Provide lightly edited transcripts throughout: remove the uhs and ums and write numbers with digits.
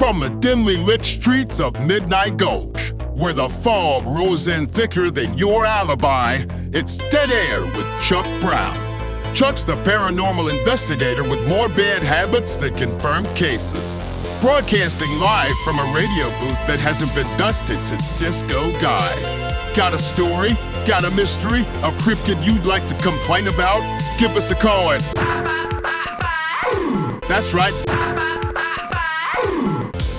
From the dimly lit streets of Midnight Gulch, where the fog rolls in thicker than your alibi, it's Dead Air with Chuck Brown. Chuck's the paranormal investigator with more bad habits than confirmed cases. Broadcasting live from a radio booth that hasn't been dusted since Disco Guy. Got a story? Got a mystery? A cryptid you'd like to complain about? Give us a call at... That's right.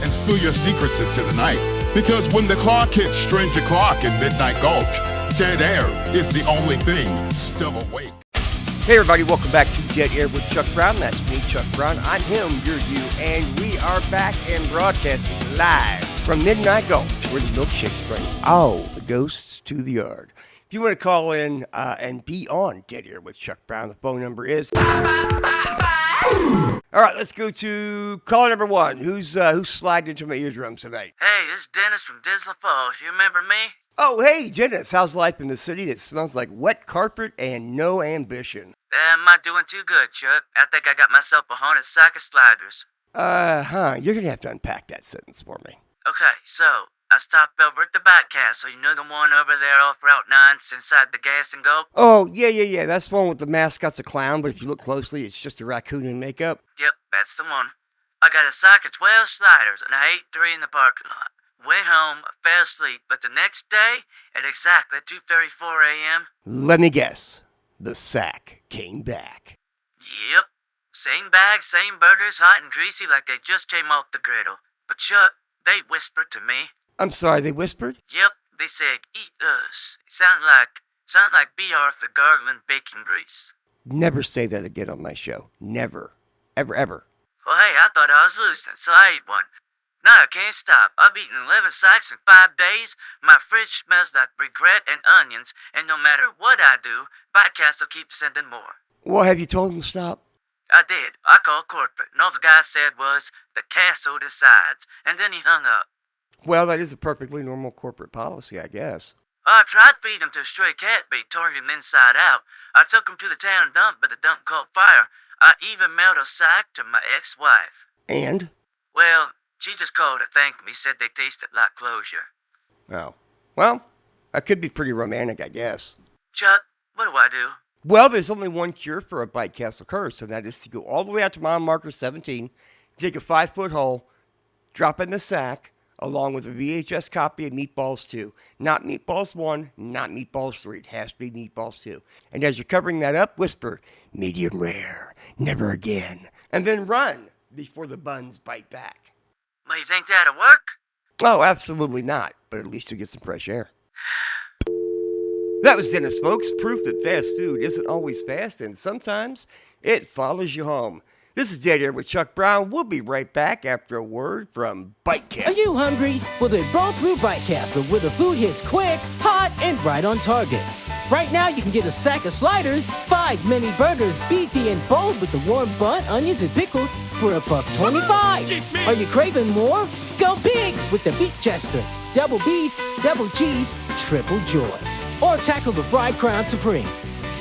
And spill your secrets into the night. Because when the clock hits strange o'clock in Midnight Gulch, Dead Air is the only thing still awake. Hey everybody, welcome back to Dead Air with Chuck Brown. That's me, Chuck Brown. I'm him, you're you, and we are back and broadcasting live from Midnight Gulch, where the milkshakes bring all the ghosts to the yard. If you want to call in and be on Dead Air with Chuck Brown, the phone number is... All right, let's go to caller number one. Who's sliding into my eardrums tonight? Hey, this is Dennis from Dismal Falls. You remember me? Oh, hey, Dennis. How's life in the city that smells like wet carpet and no ambition? I'm not doing too good, Chuck. I think I got myself a haunted sack of sliders. You're going to have to unpack that sentence for me. Okay, so, I stopped over at the Bat Castle. You know the one over there off Route 9 inside the Gas and Go? Oh, yeah. That's the one with the mascot's a clown, but if you look closely, it's just a raccoon in makeup. Yep, that's the one. I got a sack of 12 sliders, and I ate 3 in the parking lot. Went home, fell asleep, but the next day, at exactly 2:34 a.m. Let me guess. The sack came back. Yep. Same bag, same burgers, hot and greasy like they just came off the griddle. But Chuck, they whispered to me. I'm sorry, they whispered? Yep, they said, eat us. It sounded like B. Arthur gargling bacon grease. Never say that again on my show. Never. Ever. Well, hey, I thought I was losing, so I ate one. Now I can't stop. I've eaten 11 sacks in 5 days. My fridge smells like regret and onions, and no matter what I do, Batcastle keeps sending more. Well, have you told them to stop? I did. I called corporate, and all the guy said was, the castle decides, and then he hung up. Well, that is a perfectly normal corporate policy, I guess. I tried feeding him to a stray cat, but he tore him inside out. I took him to the town dump, but the dump caught fire. I even mailed a sack to my ex-wife. And? Well, she just called to thank me, said they tasted like closure. Oh. Well, that could be pretty romantic, I guess. Chuck, what do I do? Well, there's only one cure for a Bite Castle curse, and that is to go all the way out to mile marker 17, dig a 5-foot hole, drop in the sack, along with a VHS copy of Meatballs 2. Not Meatballs 1, not Meatballs 3. It has to be Meatballs 2. And as you're covering that up, whisper, medium rare, never again. And then run before the buns bite back. Well, you think that'll work? Oh, absolutely not. But at least you'll get some fresh air. That was Dennis, folks. Proof that fast food isn't always fast, and sometimes it follows you home. This is Dead Air with Chuck Brown. We'll be right back after a word from Bite Castle. Are you hungry? Well, then roll through Bite Castle, where the food hits quick, hot, and right on target. Right now, you can get a sack of sliders, 5 mini burgers, beefy and bold with the warm bun, onions, and pickles for $1.25. Are you craving more? Go big with the Beef Chester. Double beef, double cheese, triple joy. Or tackle the Fried Crown Supreme.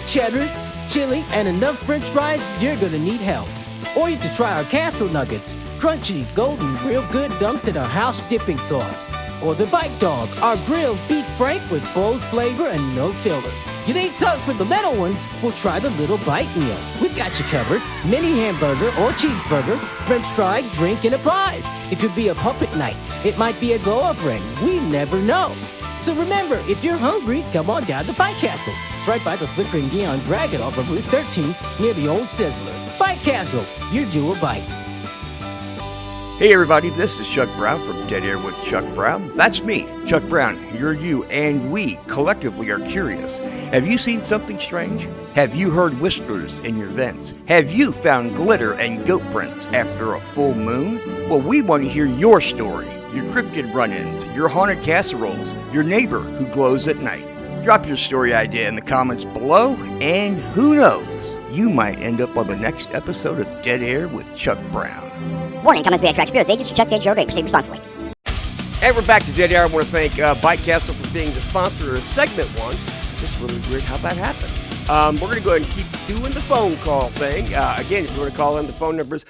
Cheddar, chili, and enough French fries, you're gonna need help. Or you can try our Castle Nuggets, crunchy, golden, real good dumped in our house dipping sauce. Or the Bite Dog, our grilled beef frank with bold flavor and no filler. You need something for the little ones? We'll try the Little Bite Meal. We've got you covered. Mini hamburger or cheeseburger, French fry, drink, and a prize. It could be a puppet night. It might be a glow-up ring. We never know. So remember, if you're hungry, come on down to Bite Castle. It's right by the flickering neon dragon off of Route 13 near the old Sizzler. Bite Castle, you're due a bite. Hey everybody, this is Chuck Brown from Dead Air with Chuck Brown. That's me, Chuck Brown, you're you, and we collectively are curious. Have you seen something strange? Have you heard whispers in your vents? Have you found glitter and goat prints after a full moon? Well, we want to hear your story, your cryptid run-ins, your haunted casseroles, your neighbor who glows at night. Drop your story idea in the comments below, and who knows, you might end up on the next episode of Dead Air with Chuck Brown. Warning, comments may attract spirits, agents, or Chuck's age show. Proceed responsibly. And we're back to Dead Air. I want to thank Bite Castle for being the sponsor of segment 1. It's just really weird how that happened. We're going to go ahead and keep doing the phone call thing. Again, if you want to call in, the phone number is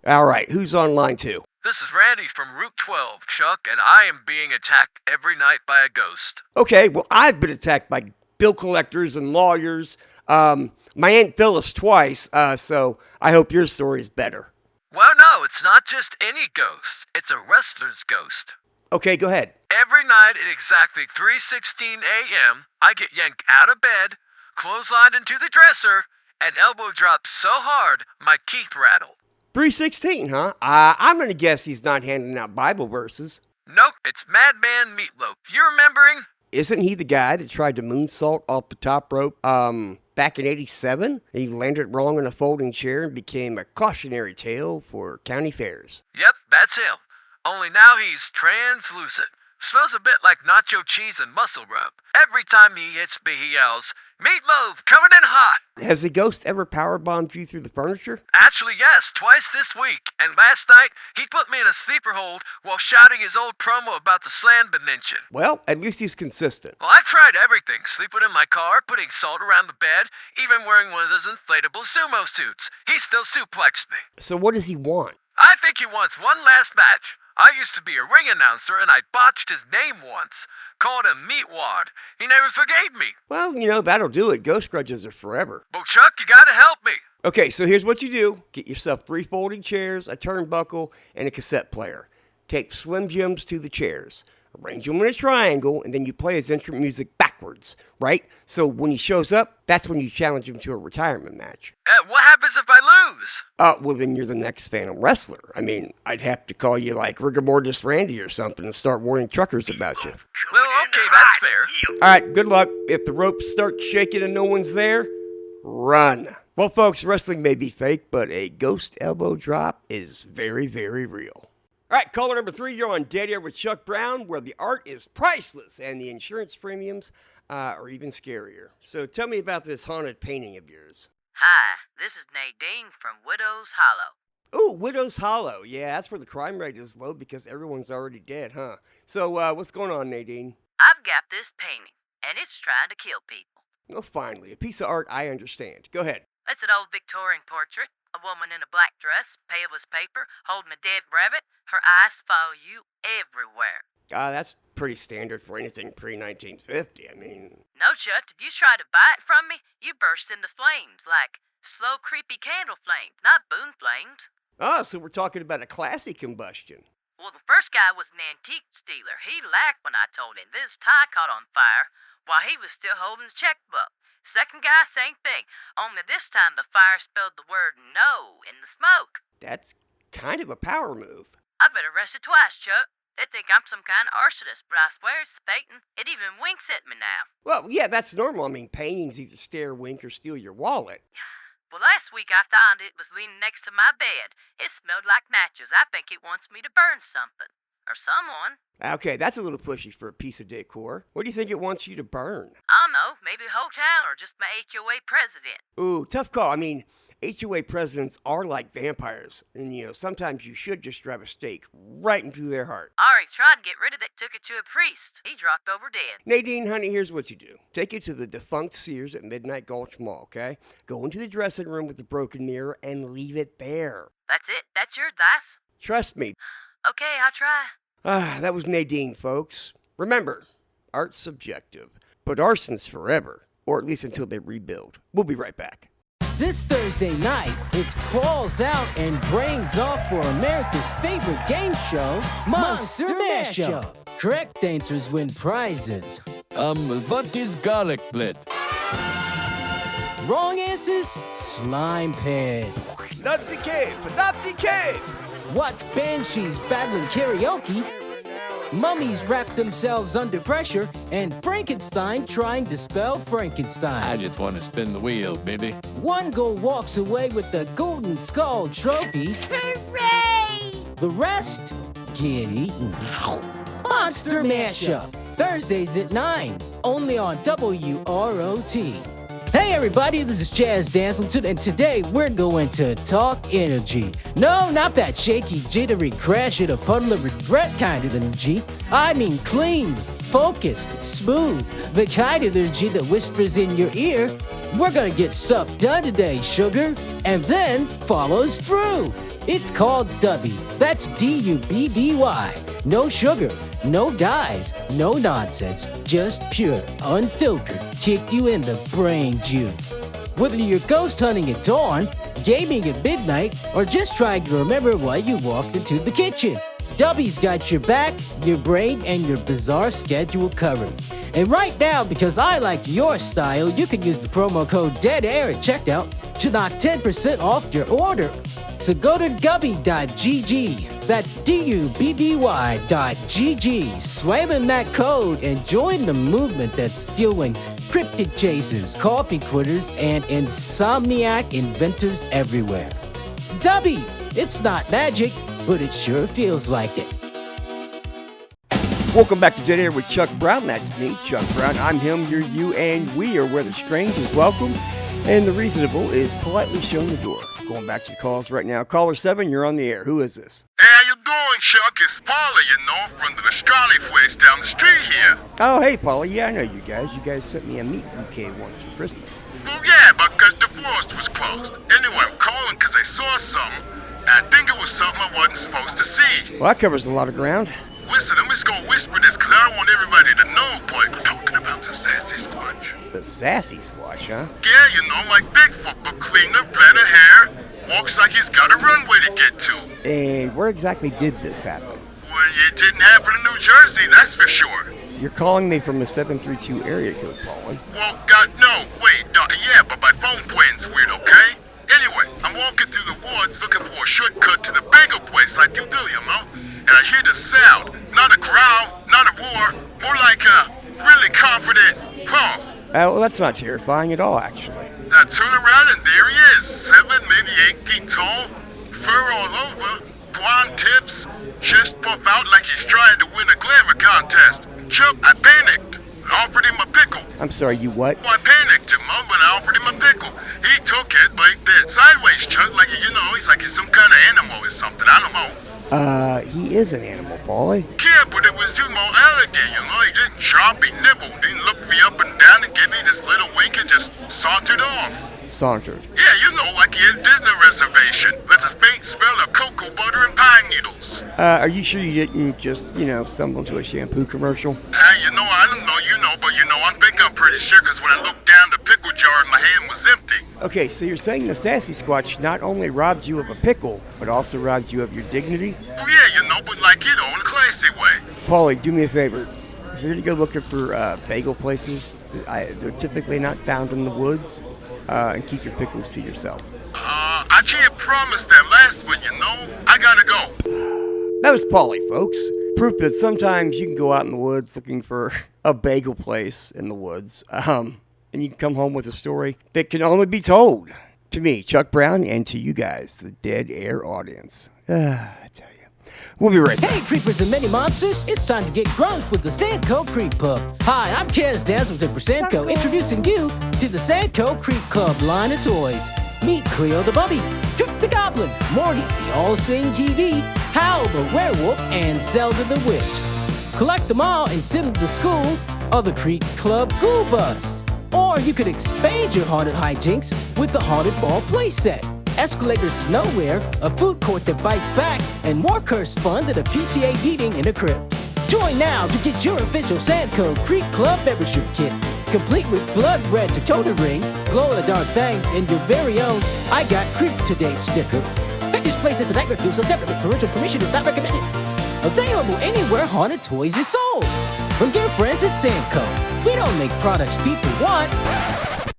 All right, who's on line 2? This is Randy from Route 12, Chuck, and I am being attacked every night by a ghost. Okay, well, I've been attacked by bill collectors and lawyers. My Aunt Phyllis twice, so I hope your story is better. Well, no, it's not just any ghost. It's a wrestler's ghost. Okay, go ahead. Every night at exactly 3:16 a.m., I get yanked out of bed, clotheslined into the dresser, and elbow dropped so hard my teeth rattle. 316, huh? I'm going to guess he's not handing out Bible verses. Nope, it's Madman Meatloaf. You remembering? Isn't he the guy that tried to moonsault off the top rope back in 87? He landed wrong in a folding chair and became a cautionary tale for county fairs. Yep, that's him. Only now he's translucent. Smells a bit like nacho cheese and muscle rub. Every time he hits me, he yells, "Meatloaf, coming in hot!" Has the ghost ever powerbombed you through the furniture? Actually, yes, twice this week. And last night, he put me in a sleeper hold while shouting his old promo about the slam dimension. Well, at least he's consistent. Well, I tried everything. Sleeping in my car, putting salt around the bed, even wearing one of those inflatable sumo suits. He still suplexed me. So what does he want? I think he wants one last match. I used to be a ring announcer and I botched his name once. Called him Meatwad. He never forgave me. Well, that'll do it. Ghost grudges are forever. Well, Chuck, you gotta help me. Okay, so here's what you do. Get yourself 3 folding chairs, a turnbuckle, and a cassette player. Take Slim Jims to the chairs. Arrange them in a triangle, and then you play his entrance music backwards, right? So when he shows up, that's when you challenge him to a retirement match. What happens if I lose? Well, then you're the next Phantom Wrestler. I mean, I'd have to call you like Rigor Mortis Randy or something and start warning truckers about you. Well, okay, that's fair. All right, good luck. If the ropes start shaking and no one's there, run. Well, folks, wrestling may be fake, but a ghost elbow drop is very, very real. All right, caller number 3, you're on Dead Air with Chuck Brown, where the art is priceless and the insurance premiums are even scarier. So tell me about this haunted painting of yours. Hi, this is Nadine from Widow's Hollow. Oh, Widow's Hollow. Yeah, that's where the crime rate is low because everyone's already dead, huh? So what's going on, Nadine? I've got this painting, and it's trying to kill people. Oh, finally, a piece of art I understand. Go ahead. It's an old Victorian portrait. A woman in a black dress, pale as paper, holding a dead rabbit. Her eyes follow you everywhere. That's pretty standard for anything pre-1950, I mean... No, Chuck, if you try to buy it from me, you burst into flames, like slow, creepy candle flames, not boom flames. Oh, so we're talking about a classy combustion. Well, the first guy was an antique stealer. He laughed when I told him this tie caught on fire while he was still holding his checkbook. Second guy, same thing, only this time the fire spelled the word no in the smoke. That's kind of a power move. I've been arrested twice, Chuck. They think I'm some kind of arsonist, but I swear it's Peyton. It even winks at me now. Well, yeah, that's normal. I mean, paintings either stare, wink, or steal your wallet. Well, last week I found it was leaning next to my bed. It smelled like matches. I think it wants me to burn something. Or someone. Okay, that's a little pushy for a piece of decor. What do you think it wants you to burn? I don't know, maybe the whole town or just my HOA president. Ooh, tough call. I mean, HOA presidents are like vampires. And, sometimes you should just drive a stake right into their heart. I already tried to get rid of it, took it to a priest. He dropped over dead. Nadine, honey, here's what you do. Take it to the defunct Sears at Midnight Gulch Mall, okay? Go into the dressing room with the broken mirror and leave it there. That's it? That's your advice? Trust me. Okay, I'll try. That was Nadine, folks. Remember, art's subjective, but arson's forever, or at least until they rebuild. We'll be right back. This Thursday night, it's Crawls Out and Brains Off for America's favorite game show, Monster Mashup. Correct answers win prizes. What is garlic bread? Wrong answers, slime pad. Not the cave, but not the cave. Watch banshees battling karaoke, mummies wrap themselves under pressure, and Frankenstein trying to spell Frankenstein. I just want to spin the wheel, baby. One goal walks away with the Golden Skull Trophy. Hooray! The rest get eaten. Monster Mashup, Thursdays at 9, only on WROT. Hey everybody, this is Chaz Dazzleton, and today we're going to talk energy. No, not that shaky, jittery crash in a puddle of regret kind of energy. I mean clean, focused, smooth, the kind of energy that whispers in your ear, "We're gonna get stuff done today, sugar," and then follows through. It's called Dubby. That's D-U-B-B-Y. No sugar, no dyes, no nonsense. Just pure, unfiltered, kick you in the brain juice. Whether you're ghost hunting at dawn, gaming at midnight, or just trying to remember why you walked into the kitchen, Dubby's got your back, your brain, and your bizarre schedule covered. And right now, because I like your style, you can use the promo code DEADAIR at checkout to knock 10% off your order. So go to gubby.gg, that's DUBBY.gg, slam in that code and join the movement that's fueling cryptid chasers, coffee quitters, and insomniac inventors everywhere. Dubby, it's not magic, but it sure feels like it. Welcome back to Dead Air with Chuck Brown. That's me, Chuck Brown. I'm him, you're you, and we are where the strange is welcome and the reasonable is politely shown the door. Going back to the calls right now. Caller 7, you're on the air. Who is this? Hey, how you doing, Chuck? It's Paula, from the Australia place down the street here. Oh, hey, Paula. Yeah, I know you guys. You guys sent me a meat bouquet once for Christmas. Well, yeah, but because the forest was closed. Anyway, I'm calling because I saw something, and I think it was something I wasn't supposed to see. Well, that covers a lot of ground. Listen, I'm just gonna whisper this because I don't want everybody to know, but I'm talking about the sassy squatch. The sassy squash, huh? Yeah, like Bigfoot, but cleaner, better hair. Walks like he's got a runway to get to. And where exactly did this happen? Well, it didn't happen in New Jersey, that's for sure. You're calling me from the 732 area code, Paula. Well, yeah, but my phone plan's weird, okay? Anyway, I'm walking through the woods looking for a shortcut to the bagel place like you do, And I hear the sound. Not a growl, not a roar, more like a really confident huh. Well, that's not terrifying at all, actually. Now turn around and there he is, 7, maybe 8 feet tall, fur all over, blonde tips, chest puff out like he's trying to win a glamour contest. Chuck, I panicked. I offered him a pickle. I'm sorry, you what? Well, I panicked him, when I offered him a pickle. He took it like that, sideways, Chuck, like, he's like he's some kind of animal or something, I don't know. He is an animal, Paula. Yeah, but it was more elegant, He didn't chomp, he nibbled. He looked me up and down and gave me this little wink and just sauntered off. Sauntered? Yeah, like he had a Disney reservation. With a faint smell of cocoa butter and pine needles. Are you sure you didn't just, stumble into a shampoo commercial? I don't know, but I think I'm pretty sure because when I looked down, the pickle jar in my hand was empty. Okay, so you're saying the sassy squatch not only robbed you of a pickle, but also robbed you of your dignity? Well, yeah, but in a classy way. Paulie, do me a favor. If you're going to go looking for bagel places, they're typically not found in the woods, and keep your pickles to yourself. I can't promise that last one, I gotta go. That was Paulie, folks. Proof that sometimes you can go out in the woods looking for a bagel place in the woods, and you can come home with a story that can only be told to me, Chuck Brown, and to you guys, the Dead Air audience. I tell you. We'll be right back. Hey, creepers and many monsters, it's time to get gross with the Sandco Creep Pub. Hi, I'm Chaz Dazzleton for Sandco, introducing you to the Sandco Creep Club line of toys. Meet Cleo the Bubby, Trick the Goblin, Morty the All-Sing TV, Howl the Werewolf, and Zelda the Witch. Collect them all and send them to school or the Creep Club Ghoul Bus. Or you could expand your haunted hijinks with the Haunted Ball playset. Escalators nowhere, a food court that bites back, and more cursed fun than a PCA meeting in a crypt. Join now to get your official Sandco Creep Club membership kit, complete with blood red Dakota ring, glow-in-the-dark fangs, and your very own I Got Creep Today sticker. Vendors place as a nightmare fuel so separately. Parental permission is not recommended. Available anywhere haunted toys is sold. From your friends at Sandco, we don't make products people want.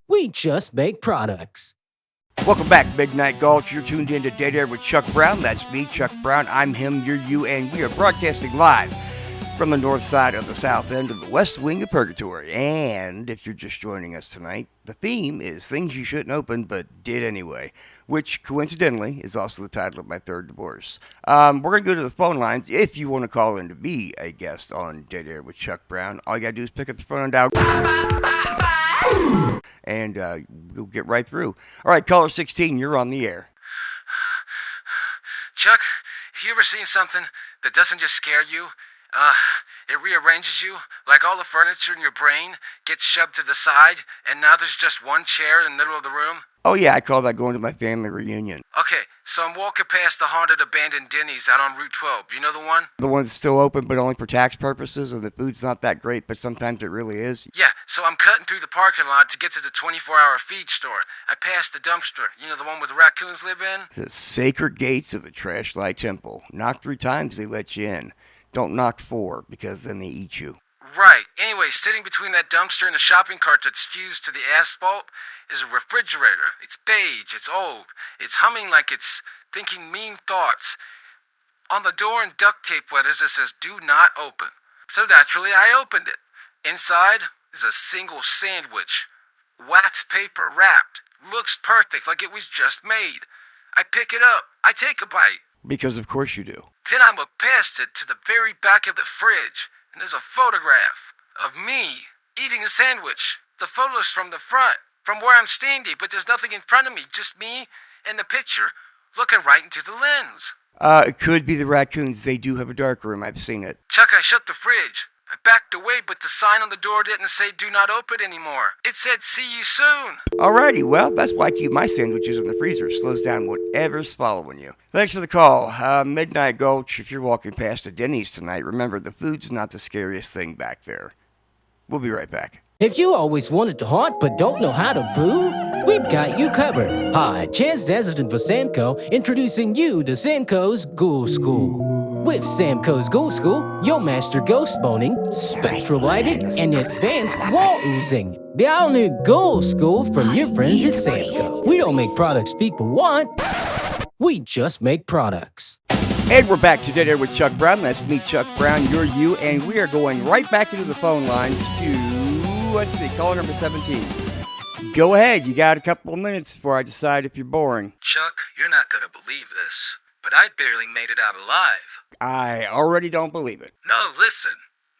We just make products. Welcome back, Midnight Gulch. You're tuned in to Dead Air with Chuck Brown. That's me, Chuck Brown. I'm him, you're you, and we are broadcasting live from the north side of the south end of the west wing of Purgatory. And if you're just joining us tonight, the theme is Things You Shouldn't Open But Did Anyway, which coincidentally is also the title of my third divorce. We're going to go to the phone lines. If you want to call in to be a guest on Dead Air with Chuck Brown, all you got to do is pick up the phone and dial and we'll get right through. All right, caller 16, you're on the air. Chuck, have you ever seen something that doesn't just scare you? It rearranges you, like all the furniture in your brain gets shoved to the side, and now there's just one chair in the middle of the room? Oh yeah, I call that going to my family reunion. Okay, so I'm walking past the haunted abandoned Denny's out on Route 12. You know the one? The one that's still open but only for tax purposes, and the food's not that great, but sometimes it really is. Yeah, so I'm cutting through the parking lot to get to the 24-hour feed store. I passed the dumpster. You know the one where the raccoons live in? The sacred gates of the Trashlight Temple. Knock 3 times, they let you in. Don't knock 4, because then they eat you. Right. Anyway, sitting between that dumpster and the shopping cart that's fused to the asphalt is a refrigerator. It's beige, it's old, it's humming like it's thinking mean thoughts. On the door in duct tape letters it says, "Do not open." So naturally I opened it. Inside is a single sandwich. Wax paper wrapped. Looks perfect, like it was just made. I pick it up. I take a bite. Because of course you do. Then I look past it to the very back of the fridge, and there's a photograph of me eating a sandwich. The photo's from the front, from where I'm standing, but there's nothing in front of me, just me and the picture looking right into the lens. It could be the raccoons. They do have a dark room. I've seen it. Chuck, I shut the fridge. I backed away, but the sign on the door didn't say "Do not open" anymore. It said "See you soon." Alrighty, well, that's why I keep my sandwiches in the freezer. Slows down whatever's following you. Thanks for the call. Midnight Gulch, if you're walking past a Denny's tonight, remember the food's not the scariest thing back there. We'll be right back. If you always wanted to haunt but don't know how to boo, we've got you covered. Hi, Chaz Dazzleton for Samco, introducing you to Samco's Ghoul School. With Samco's Ghoul School, you'll master ghost boning, spectral lighting, and advanced wall oozing. The all-new Ghoul School from your friends at Samco. We don't make products people want, we just make products. And we're back to Dead Air with Chuck Brown. That's me, Chuck Brown, you're you, and we are going right back into the phone lines to, let's see, caller number 17. Go ahead, you got a couple of minutes before I decide if you're boring. Chuck, you're not gonna believe this, but I barely made it out alive. I already don't believe it. No, listen.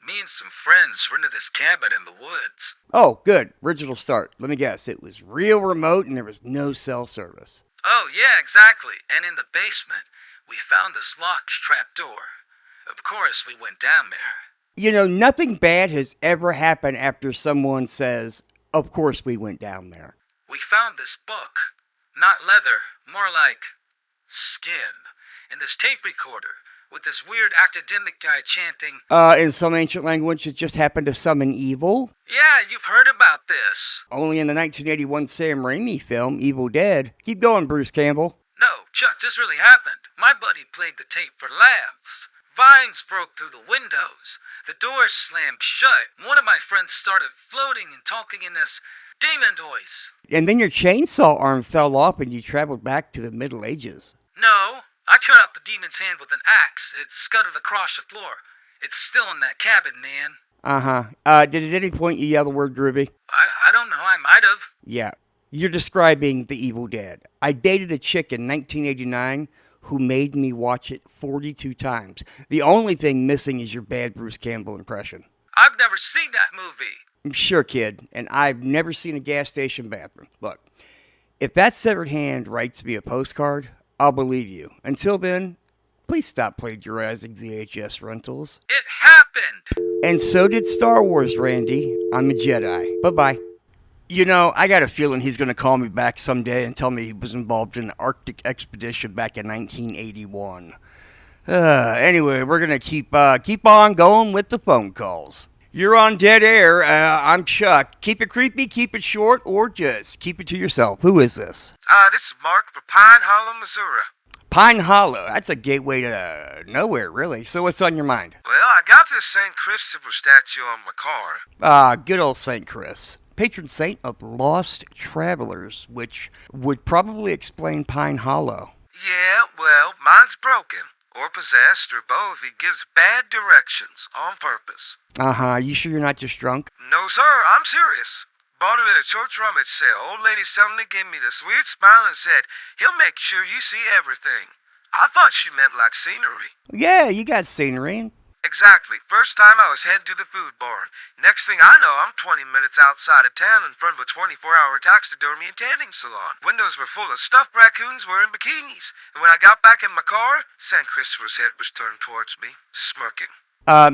Me and some friends rented this cabin in the woods. Oh, good. Original start. Let me guess, it was real remote and there was no cell service. Oh, yeah, exactly. And in the basement, we found this locked trap door. Of course, we went down there. You know, nothing bad has ever happened after someone says, "Of course we went down there." We found this book. Not leather, more like skin. And this tape recorder with this weird academic guy chanting, In some ancient language, it just happened to summon evil. "Yeah, you've heard about this." Only in the 1981 Sam Raimi film, Evil Dead. Keep going, Bruce Campbell. No, Chuck, this really happened. My buddy played the tape for laughs. Vines broke through the windows. The doors slammed shut. One of my friends started floating and talking in this demon voice. And then your chainsaw arm fell off and you traveled back to the Middle Ages. No, I cut off the demon's hand with an axe. It scudded across the floor. It's still in that cabin, man. Did at any point you yell the word groovy? I don't know, I might have. Yeah. You're describing The Evil Dead. I dated a chick in 1989 who made me watch it 42 times. The only thing missing is your bad Bruce Campbell impression. I've never seen that movie. Sure, kid, and I've never seen a gas station bathroom. Look, if that severed hand writes me a postcard, I'll believe you. Until then, please stop plagiarizing VHS rentals. It happened! And so did Star Wars, Randy. I'm a Jedi. Bye-bye. You know, I got a feeling he's going to call me back someday and tell me he was involved in an Arctic expedition back in 1981. Anyway, we're going to keep on going with the phone calls. You're on Dead Air. I'm Chuck. Keep it creepy, keep it short, or just keep it to yourself. Who is this? This is Mark from Pine Hollow, Missouri. Pine Hollow. That's a gateway to nowhere, really. So what's on your mind? Well, I got this St. Christopher statue on my car. Good old St. Chris. Patron saint of lost travelers, which would probably explain Pine Hollow. Yeah, well, mine's broken. Or possessed, or both. He gives bad directions, on purpose. You sure you're not just drunk? No, sir, I'm serious. Bought it at a church rummage sale. Old lady suddenly gave me this weird smile and said, "He'll make sure you see everything." I thought she meant like scenery. Yeah, you got scenery. Exactly. First time I was heading to the food barn. Next thing I know, I'm 20 minutes outside of town in front of a 24-hour taxidermy and tanning salon. Windows were full of stuffed raccoons wearing bikinis. And when I got back in my car, St. Christopher's head was turned towards me, smirking.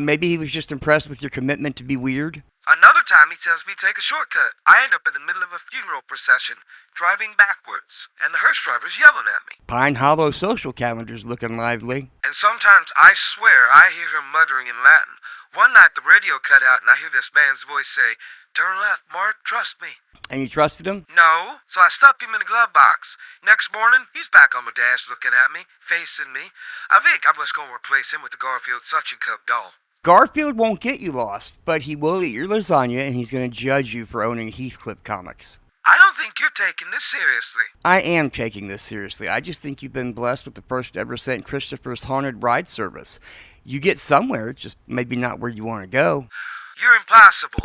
Maybe he was just impressed with your commitment to be weird? Another time he tells me to take a shortcut. I end up in the middle of a funeral procession, driving backwards, and the hearse driver's yelling at me. Pine Hollow social calendar's looking lively. And sometimes I swear I hear him muttering in Latin. One night the radio cut out and I hear this man's voice say, "Turn left, Mark, trust me." And you trusted him? No, so I stuffed him in the glove box. Next morning, he's back on the dash looking at me, facing me. I think I'm just going to replace him with the Garfield suction cup doll. Garfield won't get you lost, but he will eat your lasagna and he's going to judge you for owning Heathcliff comics. I don't think you're taking this seriously. I am taking this seriously. I just think you've been blessed with the first ever St. Christopher's Haunted Ride service. You get somewhere, just maybe not where you want to go. You're impossible.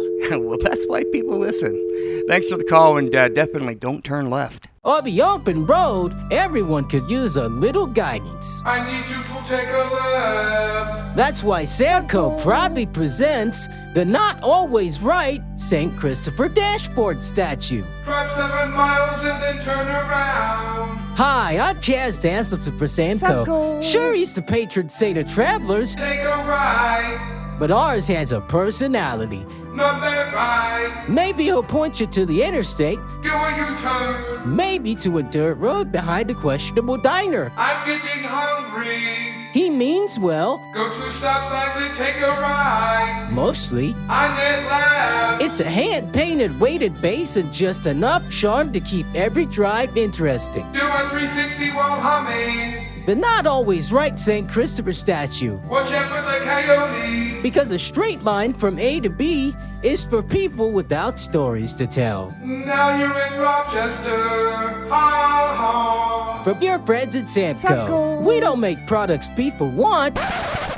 Well, that's why people listen. Thanks for the call, and definitely don't turn left. On the open road, everyone could use a little guidance. I need you to take a left. That's why Shon Cope proudly presents the not always right St. Christopher dashboard statue. Drive 7 miles and then turn around. Hi, I'm Chaz Dazzleton for Shon Cope. Sure, he's the patron saint of travelers, Take a ride. but ours has a personality. Not that right. Maybe he'll point you to the interstate, Do a U-turn. maybe to a dirt road behind a questionable diner. I'm getting hungry. He means well, Go 2 stop signs and take a ride. mostly. I net laugh. It's a hand-painted weighted base and just enough charm to keep every drive interesting. Do a 360 while humming. The not always right St. Christopher statue, Watch out for the coyote. because a straight line from A to B is for people without stories to tell. Now you're in Rochester. Ha ha. From your friends at Samco, we don't make products people want,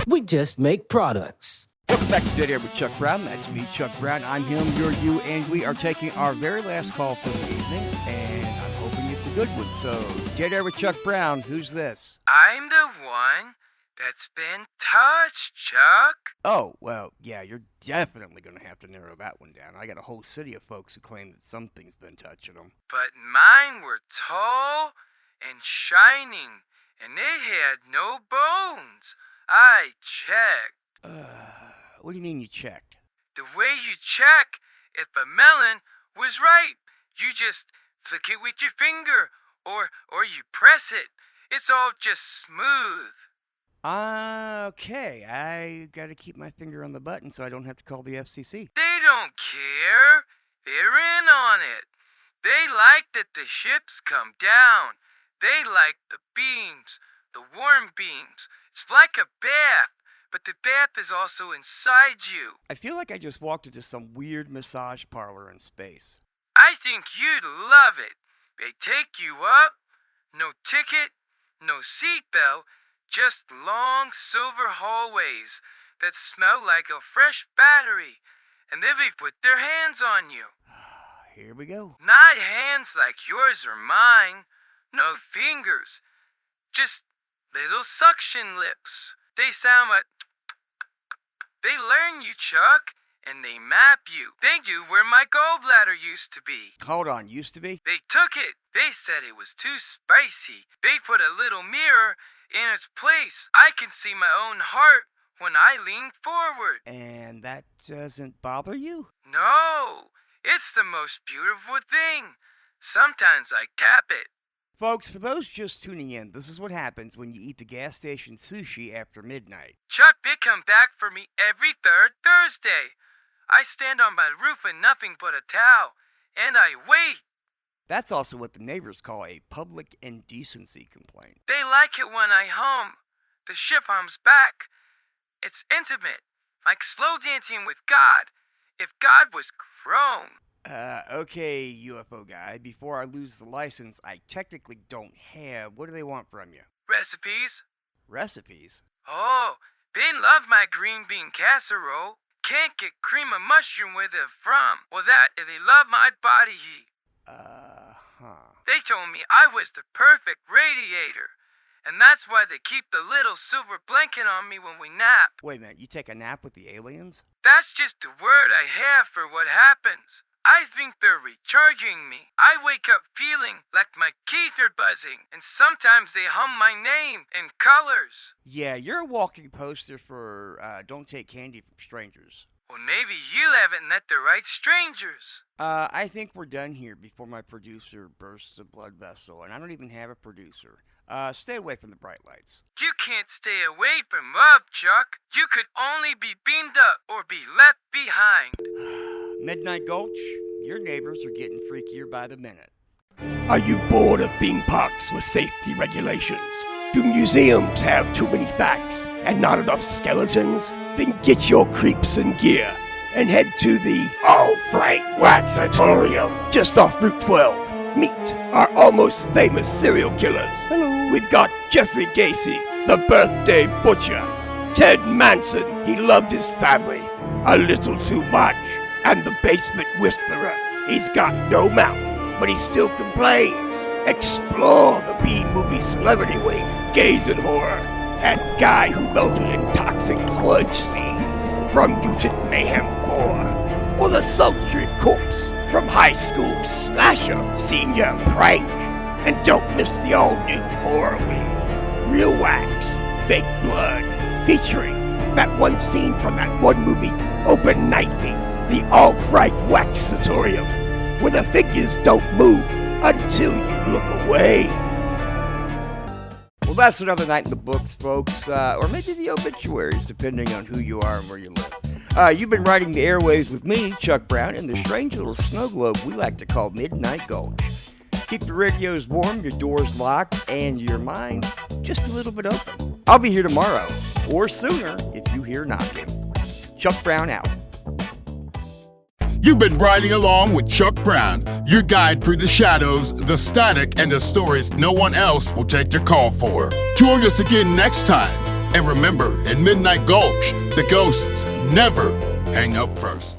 we just make products. Welcome back to Dead Air with Chuck Brown. That's me, Chuck Brown. I'm him, you're you, and we are taking our very last call for the evening, and I'm hoping it's a good one. So, Dead Air with Chuck Brown, who's this? I'm the one that's been touched, Chuck. Oh, well, yeah, you're definitely going to have to narrow that one down. I got a whole city of folks who claim that something's been touching them. But mine were tall and shining, and they had no bones. I checked. What do you mean you checked? The way you check if a melon was ripe, you just flick it with your finger, or you press it. It's all just smooth. Okay, I got to keep my finger on the button so I don't have to call the FCC. They don't care. They're in on it. They like that the ships come down. They like the beams, the warm beams. It's like a bath, but the bath is also inside you. I feel like I just walked into some weird massage parlor in space. I think you'd love it. They take you up, no ticket, no seatbelt, just long silver hallways that smell like a fresh battery, and then they put their hands on you. Here we go. Not hands like yours or mine, no fingers, just little suction lips. They sound like... They learn you, Chuck, and they map you. They do where my gallbladder used to be. Hold on, used to be? They took it. They said it was too spicy. They put a little mirror in its place. I can see my own heart when I lean forward. And that doesn't bother you? No, it's the most beautiful thing. Sometimes I cap it. Folks, for those just tuning in, this is what happens when you eat the gas station sushi after midnight. Chuck, they come back for me every third Thursday. I stand on my roof in nothing but a towel, and I wait. That's also what the neighbors call a public indecency complaint. They like it when I hum. The ship hums back. It's intimate, like slow dancing with God, if God was grown. Okay, UFO guy, before I lose the license I technically don't have, what do they want from you? Recipes? Recipes? Oh, they love my green bean casserole. Can't get cream of mushroom where they're from. Well, that, and they love my body heat. They told me I was the perfect radiator. And that's why they keep the little silver blanket on me when we nap. Wait a minute, you take a nap with the aliens? That's just the word I have for what happens. I think they're recharging me. I wake up feeling like my teeth are buzzing, and sometimes they hum my name in colors. Yeah, you're a walking poster for don't take candy from strangers. Or maybe you haven't met the right strangers. I think we're done here before my producer bursts a blood vessel, and I don't even have a producer. Stay away from the bright lights. You can't stay away from love, Chuck. You could only be beamed up or be left behind. Midnight Gulch, your neighbors are getting freakier by the minute. Are you bored of theme parks with safety regulations? Do museums have too many facts and not enough skeletons? Then get your creeps and gear and head to the All-Frank Waxatorium just off Route 12. Meet our almost famous serial killers. Hello. We've got Jeffrey Gacy, the birthday butcher. Ted Manson, he loved his family a little too much. And the basement whisperer, he's got no mouth, but he still complains. Explore the B-movie celebrity wing, gaze in horror, and guy who melted in toxic sludge scene from Mutant Mayhem 4, or the sultry corpse from High School Slasher Senior Prank. And don't miss the all-new horror wing, Real Wax, Fake Blood, featuring that one scene from that one movie, Open Nightly, the All-Frank Waxatorium, where the figures don't move until you look away. Well, that's another night in the books, folks, or maybe the obituaries, depending on who you are and where you live. You've been riding the airwaves with me, Chuck Brown, in the strange little snow globe we like to call Midnight Gulch. Keep the radios warm, your doors locked, and your mind just a little bit open. I'll be here tomorrow, or sooner, if you hear knocking. Chuck Brown out. You've been riding along with Chuck Brown, your guide through the shadows, the static, and the stories no one else will take your call for. Join us again next time. And remember, in Midnight Gulch, the ghosts never hang up first.